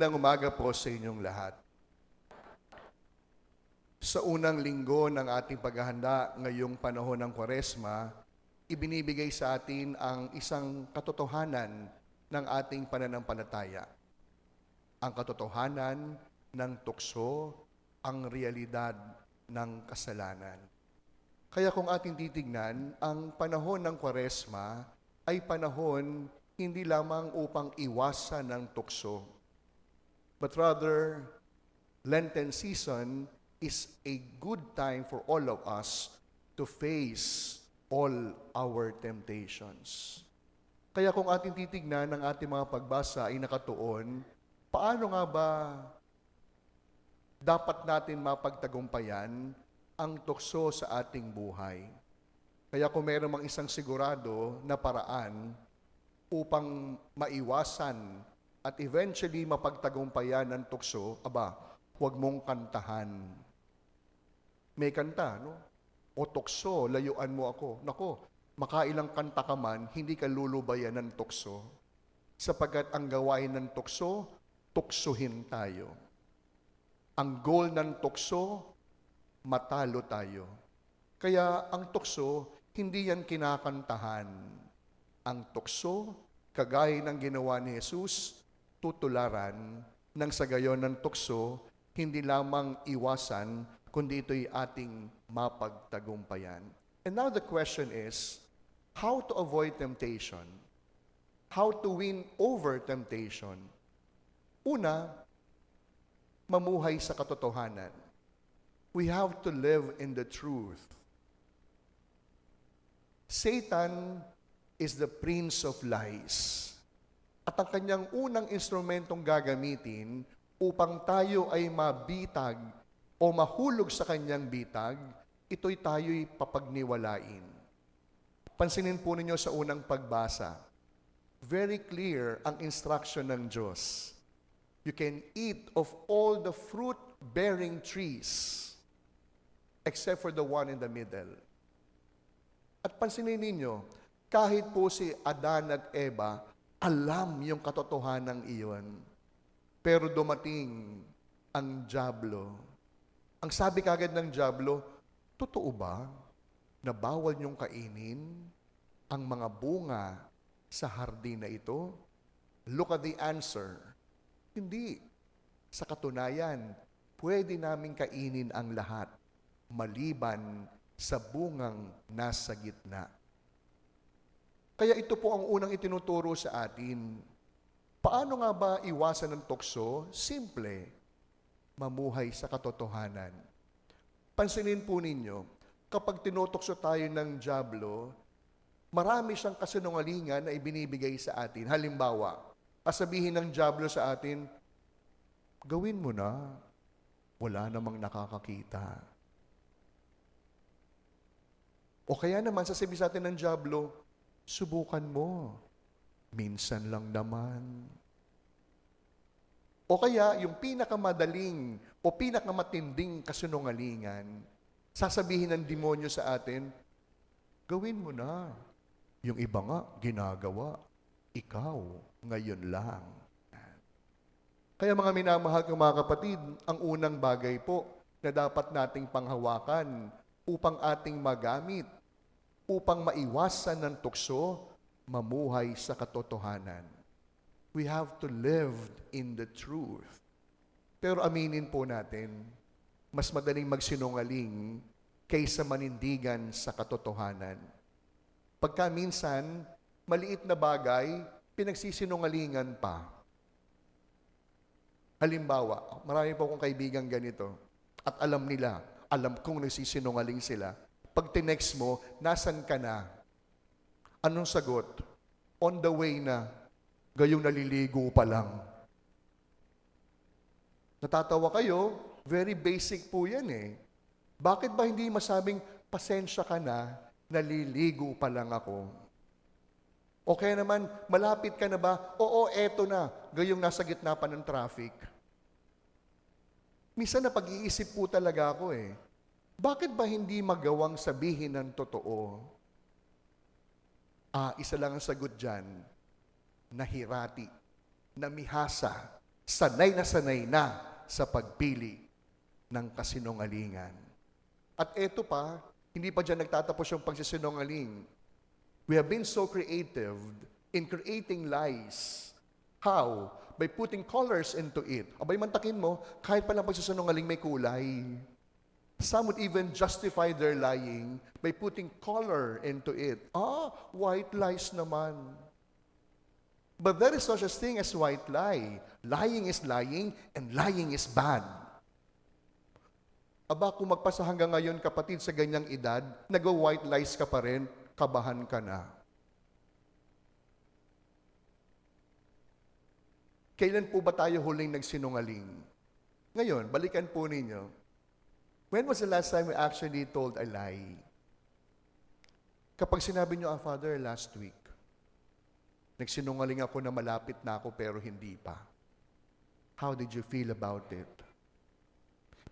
Magandang umaga po sa inyong lahat. Sa unang linggo ng ating paghahanda ngayong panahon ng Kwaresma, ibinibigay sa atin ang isang katotohanan ng ating pananampalataya. Ang katotohanan ng tukso, ang realidad ng kasalanan. Kaya kung ating titignan, ang panahon ng Kwaresma ay panahon hindi lamang upang iwasan ng tukso, but rather, Lenten season is a good time for all of us to face all our temptations. Kaya kung ating titignan ng ating mga pagbasa ay nakatuon, paano nga ba dapat natin mapagtagumpayan ang tukso sa ating buhay? Kaya kung meron mang isang sigurado na paraan upang maiwasan at eventually mapagtagumpayan ng tukso, huwag mong kantahan. May kanta, no? O tukso, layuan mo ako. Nako, makailang kanta ka man, hindi ka lulubayan ng tukso. Sapagkat ang gawain ng tukso, tuksuhin tayo. Ang goal ng tukso, matalo tayo. Kaya ang tukso, hindi yan kinakantahan. Ang tukso, kagaya ng ginawa ni Jesus, tutularan nang sa gayon ng tukso, hindi lamang iwasan, kundi ito'y ating mapagtagumpayan. And now the question is, how to avoid temptation? How to win over temptation? Una, mamuhay sa katotohanan. We have to live in the truth. Satan is the prince of lies. At ang kanyang unang instrumentong gagamitin upang tayo ay mabitag o mahulog sa kanyang bitag, ito'y tayo'y papagniwalain. Pansinin po ninyo sa unang pagbasa. Very clear ang instruction ng Diyos. You can eat of all the fruit-bearing trees except for the one in the middle. At pansinin ninyo, kahit po si Adan at Eva, alam yung katotohanan iyon. Pero dumating ang dyablo. Ang sabi kagad ng dyablo, totoo ba na bawal niyong kainin ang mga bunga sa hardin na ito? Look at the answer. Hindi. Sa katunayan, pwede namin kainin ang lahat, maliban sa bungang nasa gitna. Kaya ito po ang unang itinuturo sa atin. Paano nga ba iwasan ng tukso? Simple, mamuhay sa katotohanan. Pansinin po ninyo, kapag tinutokso tayo ng dyablo, marami siyang kasinungalingan na ibinibigay sa atin. Halimbawa, sabihin ng dyablo sa atin, gawin mo na, wala namang nakakakita. O kaya naman, sasabihin sa atin ng dyablo, subukan mo. Minsan lang naman. O kaya, yung pinakamadaling o pinakamatinding kasinungalingan, sasabihin ng demonyo sa atin, gawin mo na. Yung iba nga, ginagawa. Ikaw, ngayon lang. Kaya mga minamahal kong mga kapatid, ang unang bagay po na dapat nating panghawakan upang ating magamit, upang maiwasan ng tukso, mamuhay sa katotohanan. We have to live in the truth. Pero aminin po natin, mas madaling magsinungaling kaysa manindigan sa katotohanan. Pagka minsan, maliit na bagay, pinagsisinungalingan pa. Halimbawa, marami po akong kaibigan ganito, at alam nila, alam kong nagsisinungaling sila. Pag tinext mo, nasan ka na? Anong sagot? On the way na, gayong naliligo pa lang. Natatawa kayo, very basic po yan eh. Bakit ba hindi masabing, pasensya ka na, naliligo pa lang ako? O kaya naman, malapit ka na ba? Oo, eto na, gayong nasa gitna pa ng traffic. Minsan na pag-iisip po talaga ako eh. Bakit ba hindi magawang sabihin ng totoo? Isa lang ang sagot dyan, nahirati, namihasa sanay na sa pagpili ng kasinungalingan. At eto pa, hindi pa dyan nagtatapos yung pagsisinungaling. We have been so creative in creating lies. How? By putting colors into it. Abay, mantakin mo, kahit palang pagsisinungaling may kulay. Some would even justify their lying by putting color into it. White lies naman. But there is such a thing as white lie. Lying is lying, and lying is bad. Aba, kung magpasa hanggang ngayon, kapatid, sa ganyang edad, nag-white lies ka pa rin, kabahan ka na. Kailan po ba tayo huling nagsinungaling? Ngayon, balikan po ninyo. When was the last time we actually told a lie? Kapag sinabi nyo, Father, last week, nagsinungaling ako na malapit na ako pero hindi pa. How did you feel about it?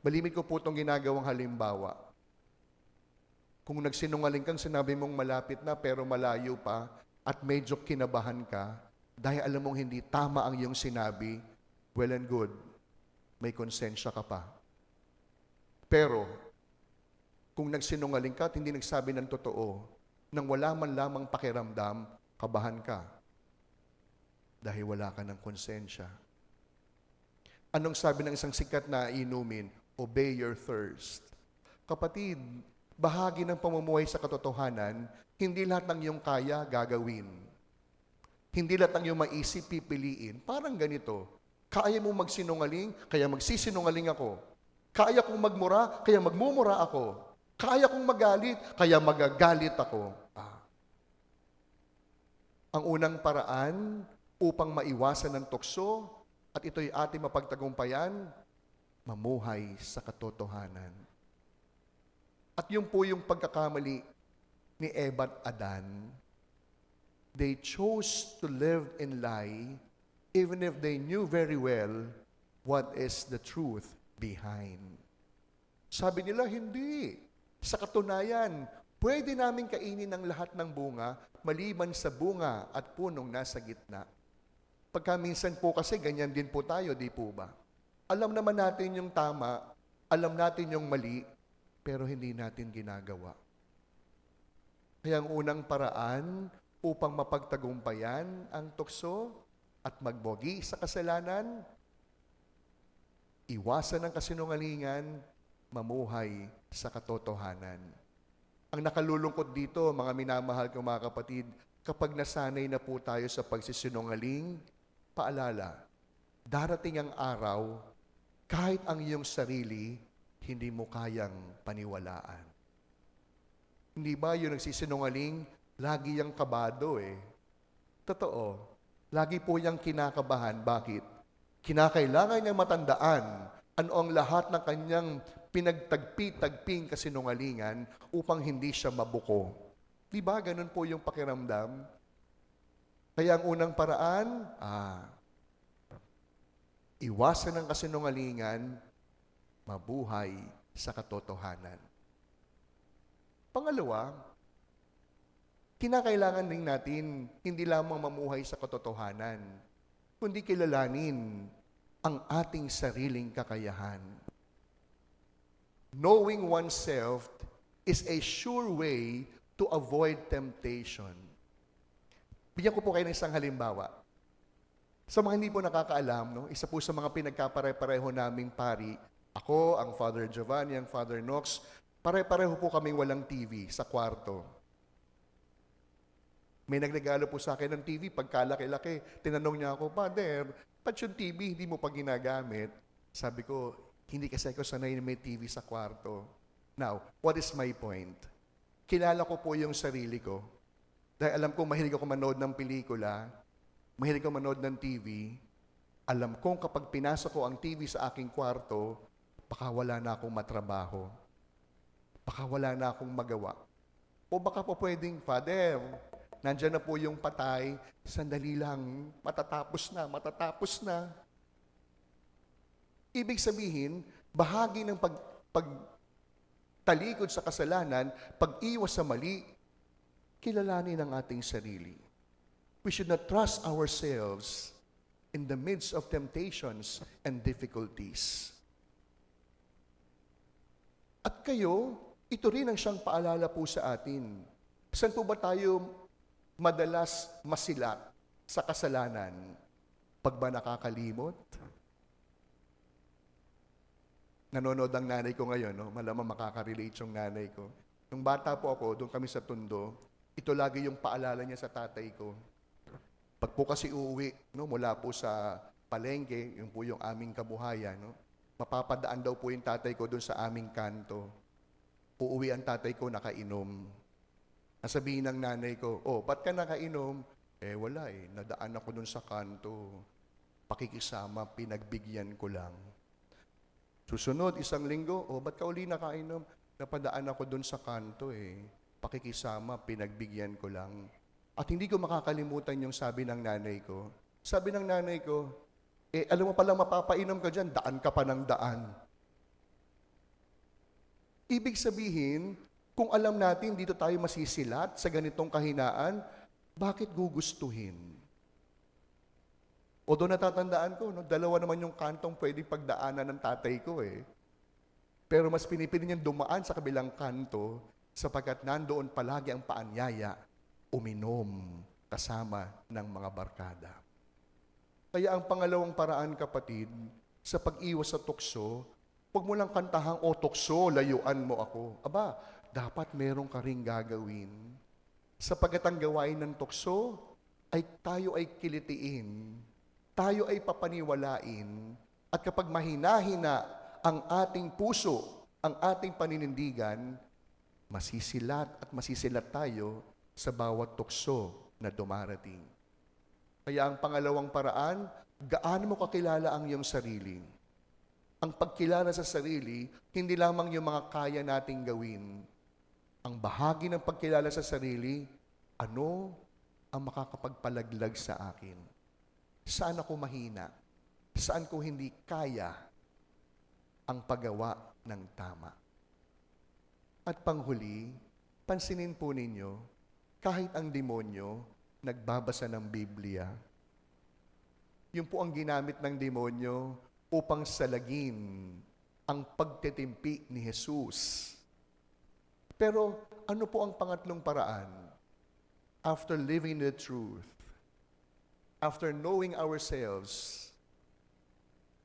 Malimit ko po itong ginagawang halimbawa. Kung nagsinungaling kang sinabi mong malapit na pero malayo pa at medyo kinabahan ka, dahil alam mong hindi tama ang iyong sinabi, well and good, may konsensya ka pa. Pero, kung nagsinungaling ka at hindi nagsabi ng totoo, nang wala man lamang pakiramdam, kabahan ka. Dahil wala ka ng konsensya. Anong sabi ng isang sikat na inumin? Obey your thirst. Kapatid, bahagi ng pamumuhay sa katotohanan, hindi lahat ng iyong kaya gagawin. Hindi lahat ng iyong maisip pipiliin. Parang ganito, kaya mo magsinungaling, kaya magsisinungaling ako. Kaya kong magmura, kaya magmumura ako. Kaya kong magalit, kaya magagalit ako. Ang unang paraan upang maiwasan ng tukso at ito'y ating mapagtagumpayan, mamuhay sa katotohanan. At yun po yung pagkakamali ni Eva at Adan. They chose to live in lie even if they knew very well what is the truth behind. Sabi nila, hindi. Sa katunayan, pwede namin kainin ang lahat ng bunga maliban sa bunga at punong nasa gitna. Pagka minsan po kasi ganyan din po tayo, di po ba? Alam naman natin yung tama, alam natin yung mali, pero hindi natin ginagawa. Kaya ang unang paraan upang mapagtagumpayan ang tukso at magbogi sa kasalanan, iwasan ang kasinungalingan, mamuhay sa katotohanan. Ang nakalulungkot dito, mga minamahal kong mga kapatid, kapag nasanay na po tayo sa pagsisinungaling, paalala, darating ang araw, kahit ang iyong sarili, hindi mo kayang paniwalaan. Hindi ba yung nagsisinungaling, lagi yang kabado Totoo, lagi po yang kinakabahan. Bakit? Kinakailangan niyang matandaan ano ang lahat ng kanyang pinagtagpi-tagping kasinungalingan upang hindi siya mabuko. Di ba? Ganun po yung pakiramdam. Kaya ang unang paraan, iwasan ang kasinungalingan, mabuhay sa katotohanan. Pangalawa, kinakailangan din natin hindi lamang mamuhay sa katotohanan, kundi kilalanin ang ating sariling kakayahan. Knowing oneself is a sure way to avoid temptation. Bigyan ko po kayo ng isang halimbawa. Sa mga hindi po nakakaalam, isa po sa mga pinagkapare-pareho naming pari, ako, ang Father Giovanni, ang Father Knox, pare-pareho po kaming walang TV sa kwarto. May nagregalo po sa akin ng TV, pagkalaki-laki, tinanong niya ako, Father, ba't yung TV hindi mo pa ginagamit? Sabi ko, hindi kasi ako sanay na may TV sa kwarto. Now, what is my point? Kilala ko po yung sarili ko. Dahil alam ko, mahilig ako manood ng pelikula, mahilig ako manood ng TV, alam kong kapag pinasok ko ang TV sa aking kwarto, baka wala na akong matrabaho. Baka wala na akong magawa. O baka po pwedeng, Father, nandyan na po yung patay, sandali lang, matatapos na. Ibig sabihin, bahagi ng pagtalikod sa kasalanan, pag-iwas sa mali, kilalanin ang ating sarili. We should not trust ourselves in the midst of temptations and difficulties. At kayo, ito rin ang siyang paalala po sa atin. Saan po ba tayo madalas masilat sa kasalanan? Pag ba nakakalimot? Nanonood ang nanay ko ngayon, no? Malamang makaka-relate yung nanay ko. Nung bata po ako, doon kami sa Tondo, ito lagi yung paalala niya sa tatay ko. Pag po kasi uuwi, no, mula po sa palengke, yun po yung aming kabuhayan, no? Mapapadaan daw po yung tatay ko doon sa aming kanto. Uuwi ang tatay ko nakainom. Nasabihin ng nanay ko, oh, ba't ka nakainom? Eh, wala eh. Nadaan ako doon sa kanto. Pakikisama, pinagbigyan ko lang. Susunod, isang linggo, oh, ba't ka uli nakainom? Napadaan ako doon sa kanto eh. Pakikisama, pinagbigyan ko lang. At hindi ko makakalimutan yung sabi ng nanay ko. Sabi ng nanay ko, eh, alam mo palang mapapainom ka dyan, daan ka pa ng daan. Ibig sabihin, kung alam natin dito tayo masisilat sa ganitong kahinaan, bakit gugustuhin? O doon natatandaan ko, no, dalawa naman yung kantong pwedeng pagdaanan ng tatay ko eh. Pero mas pinipili niyang dumaan sa kabilang kanto sapagkat nandoon palagi ang paanyaya, uminom kasama ng mga barkada. Kaya ang pangalawang paraan, kapatid, sa pag-iwas sa tukso, huwag mo lang kantahang, o tukso, layuan mo ako. Aba, dapat meron ka ring gagawin. Sapagkat ang gawain ng tukso ay tayo ay kilitiin, tayo ay papaniwalain, at kapag mahina-hina ang ating puso, ang ating paninindigan, masisilat at masisilat tayo sa bawat tukso na dumarating. Kaya ang pangalawang paraan, gaano mo kakilala ang iyong sarili? Ang pagkilala sa sarili, hindi lamang yung mga kaya nating gawin. Ang bahagi ng pagkilala sa sarili, ano ang makakapagpalaglag sa akin? Saan ako mahina? Saan ko hindi kaya ang paggawa ng tama? At panghuli, pansinin po ninyo, kahit ang demonyo nagbabasa ng Biblia, yun po ang ginamit ng demonyo upang salagin ang pagtitimpi ni Jesus. Pero ano po ang pangatlong paraan? After living the truth, after knowing ourselves,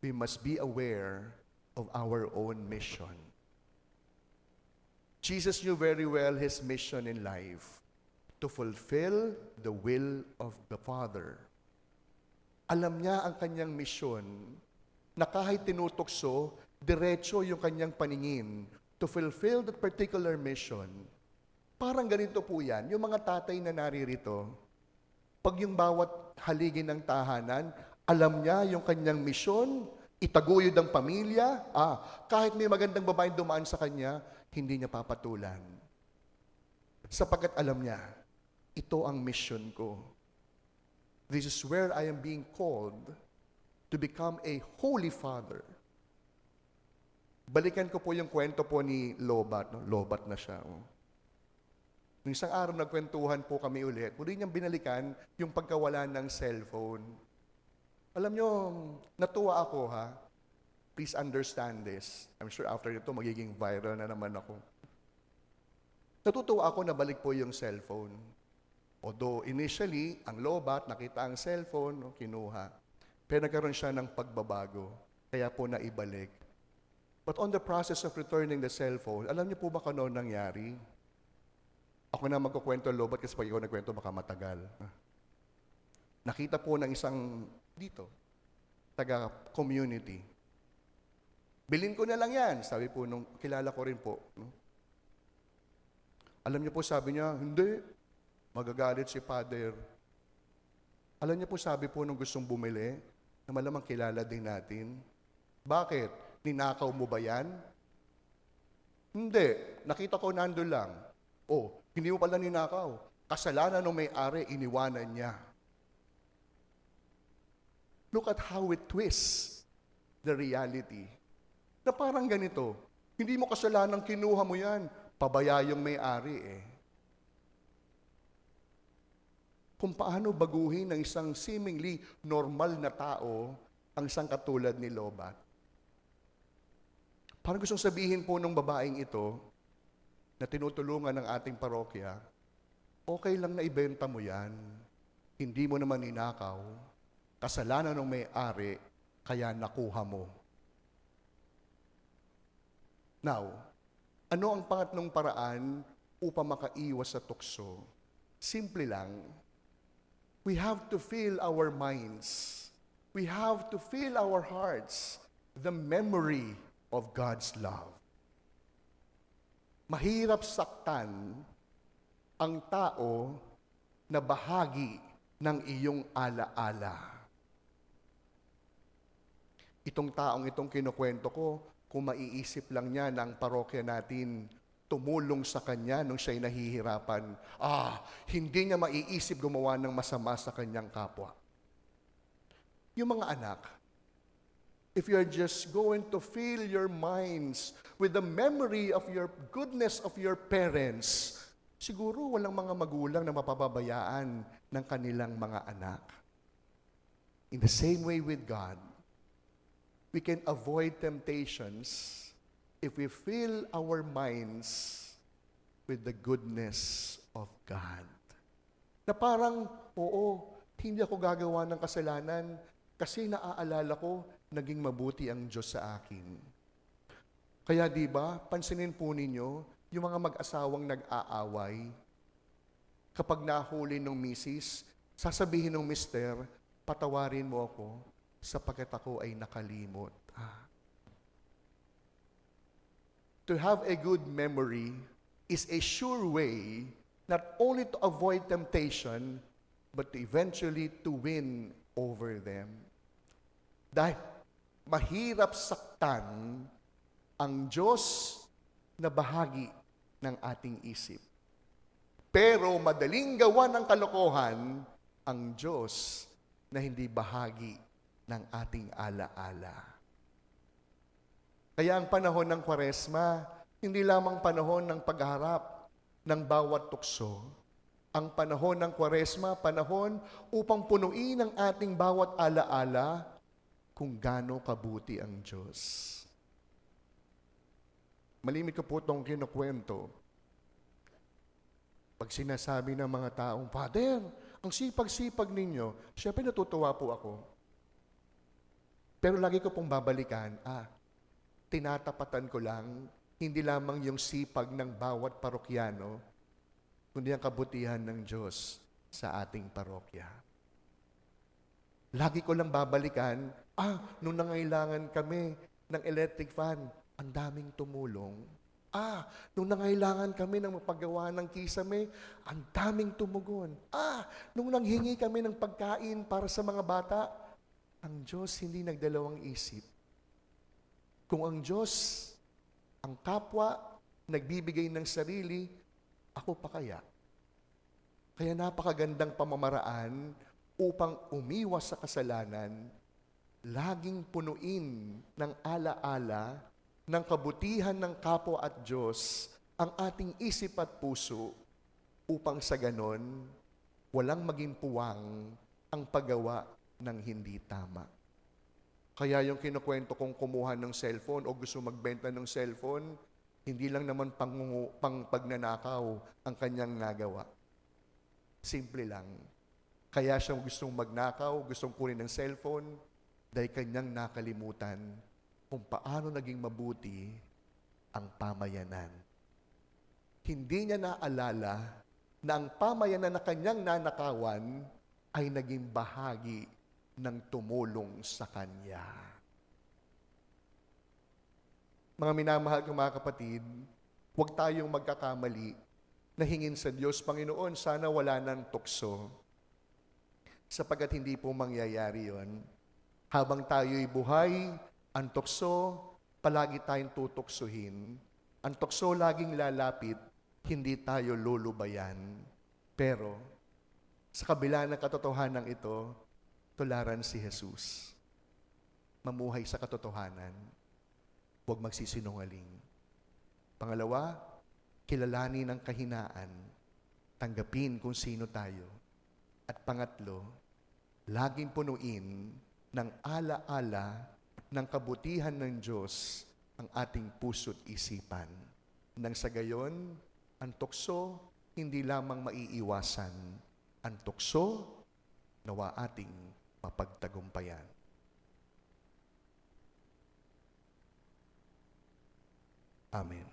we must be aware of our own mission. Jesus knew very well his mission in life, to fulfill the will of the Father. Alam niya ang kanyang misyon, na kahit tinutokso, diretso yung kanyang paningin to fulfill that particular mission. Parang ganito po yan, yung mga tatay na naririto, pag yung bawat haligi ng tahanan, alam niya yung kanyang misyon, itaguyod ang pamilya, kahit may magandang babaeng dumaan sa kanya, hindi niya papatulan. Sapagkat alam niya, ito ang mission ko. This is where I am being called to become a holy father. Balikan ko po yung kwento po ni Lobat. No? Lobat na siya. Oh. Nung isang araw nagkwentuhan po kami ulit, muli niyang binalikan yung pagkawala ng cellphone. Alam niyo, natuwa ako ha. Please understand this. I'm sure after ito magiging viral na naman ako. Natutuwa ako na balik po yung cellphone. Although initially, ang Lobat, nakita ang cellphone, no, kinuha. Pero nagkaroon siya ng pagbabago. Kaya po naibalik. But on the process of returning the cellphone, alam niyo po ba kung ano nangyari? Ako na magkukwento Lobat kasi pag ikaw nagkwento baka matagal. Nakita po ng isang dito, taga-community. Bilin ko na lang yan. Sabi po nung kilala ko rin po. No? Alam niyo po sabi niya, hindi. Magagalit si Father. Alam niyo po sabi po nung gustong bumili, na malamang kilala din natin. Bakit? Ninakaw mo ba yan? Hindi. Nakita ko nandun lang. Oh, hindi mo pala ninakaw. Kasalanan ng may-ari, iniwanan niya. Look at how it twists the reality. Na parang ganito, hindi mo kasalanan kinuha mo yan. Pabaya yung may-ari eh. kung paano baguhin ng isang seemingly normal na tao ang isang katulad ni Lobat. Parang gustong sabihin po ng babaeng ito na tinutulungan ng ating parokya, okay lang na ibenta mo yan. Hindi mo naman ninakaw. Kasalanan ng may-ari, kaya nakuha mo. Now, ano ang pangatlong paraan upang makaiwas sa tukso? Simple lang. We have to fill our minds. We have to fill our hearts the memory of God's love. Mahirap saktan ang tao na bahagi ng iyong alaala. Itong taong itong kinukwento ko, kung maiisip lang niya ng parokya natin, tumulong sa kanya nung siya'y nahihirapan, hindi niya maiisip gumawa ng masama sa kanyang kapwa. Yung mga anak, if you're just going to fill your minds with the memory of your goodness of your parents, siguro walang mga magulang na mapapabayaan ng kanilang mga anak. In the same way with God, we can avoid temptations if we fill our minds with the goodness of God. Na parang, oo, hindi ako gagawa ng kasalanan kasi naaalala ko, naging mabuti ang Diyos sa akin. Kaya di ba, pansinin po ninyo, yung mga mag-asawang nag-aaway, kapag nahuli ng misis, sasabihin ng mister, patawarin mo ako, sapagkat ako ay nakalimot. To have a good memory is a sure way not only to avoid temptation, but to eventually to win over them. Dahil mahirap saktan ang Diyos na bahagi ng ating isip. Pero madaling gawa ng kalokohan ang Diyos na hindi bahagi ng ating alaala. Kaya ang panahon ng Kwaresma, hindi lamang panahon ng pagharap ng bawat tukso. Ang panahon ng Kwaresma, panahon upang punuin ang ating bawat alaala kung gaano kabuti ang Diyos. Malimit ko po itong kinukwento. Pag sinasabi ng mga taong, Father, ang sipag-sipag ninyo, syempre natutuwa po ako. Pero lagi ko pong babalikan, tinatapatan ko lang, hindi lamang yung sipag ng bawat parokyano, kundi ang kabutihan ng Diyos sa ating parokya. Lagi ko lang babalikan, nung nangailangan kami ng electric fan, ang daming tumulong. Nung nangailangan kami ng mapagawa ng kisame, ang daming tumugon. Nung nanghingi kami ng pagkain para sa mga bata, ang Diyos hindi nagdalawang isip. Kung ang Diyos, ang kapwa, nagbibigay ng sarili, ako pa kaya? Kaya napakagandang pamamaraan upang umiwas sa kasalanan, laging punuin ng alaala ng kabutihan ng kapwa at Diyos ang ating isip at puso upang sa ganon, walang maging puwang ang paggawa ng hindi tama. Kaya yung kinukwento kong kumuha ng cellphone o gusto magbenta ng cellphone, hindi lang naman pang pagnanakaw ang kanyang nagawa. Simple lang. Kaya siya gustong magnakaw, gustong kunin ng cellphone, dahil kanyang nakalimutan kung paano naging mabuti ang pamayanan. Hindi niya naalala na ang pamayanan na kanyang nanakawan ay naging bahagi ng tumulong sa kanya. Mga minamahal kong mga kapatid, huwag tayong magkakamali na hingin sa Diyos, Panginoon, sana wala ng tukso. Sapagkat hindi po mangyayari yon. Habang tayo'y buhay, ang tukso, palagi tayong tutuksuhin. Ang tukso laging lalapit, hindi tayo lulubayan. Pero, sa kabila ng katotohanan ito, tularan si Jesus. Mamuhay sa katotohanan. Huwag magsisinungaling. Pangalawa, kilalanin ang kahinaan. Tanggapin kung sino tayo. At pangatlo, laging punuin ng ala-ala ng kabutihan ng Diyos ang ating puso't isipan. Nang sa gayon, ang tukso hindi lamang maiiwasan, ang tukso nawa ating mapagtagumpayan. Amen.